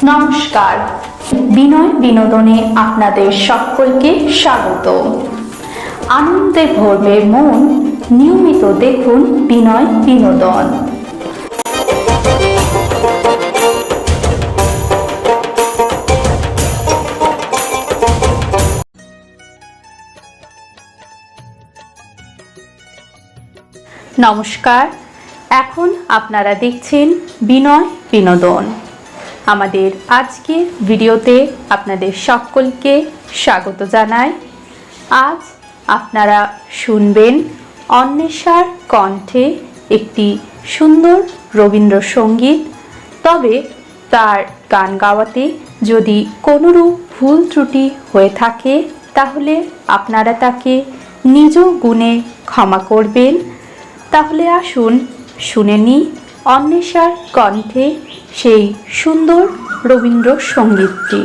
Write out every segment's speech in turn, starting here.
নমস্কার, বিনয় বিনোদনে আপনাদের সকলকে স্বাগত। আনন্দে ভরবে মন, নিয়মিত দেখুন বিনয় বিনোদন। নমস্কার, এখন আপনারা দেখছেন বিনয় বিনোদন। আমাদের আজকের ভিডিওতে আপনাদের সকলকে স্বাগত জানাই। আজ আপনারা শুনবেন অন্বেষার কণ্ঠে একটি সুন্দর রবীন্দ্রসঙ্গীত। তবে তার গান গাওয়াতে যদি কোনোরূপ ভুল ত্রুটি হয়ে থাকে তাহলে আপনারা তাকে নিজ গুণে ক্ষমা করবেন। তাহলে আসুন শুনে নিই অন্বেষার কণ্ঠে সেই সুন্দর রবীন্দ্রসঙ্গীতটি।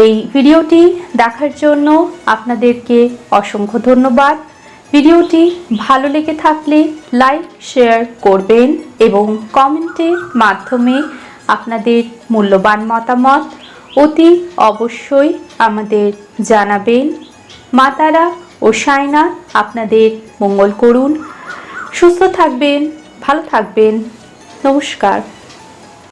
এই ভিডিওটি দেখার জন্য আপনাদেরকে অসংখ্য ধন্যবাদ। ভিডিওটি ভালো লেগে থাকলে লাইক শেয়ার করবেন এবং কমেন্টের মাধ্যমে আপনাদের মূল্যবান মতামত অতি অবশ্যই আমাদের জানাবেন। মা তারা ও সাইনাথ আপনাদের মঙ্গল করুন। সুস্থ থাকবেন, ভালো থাকবেন। নমস্কার।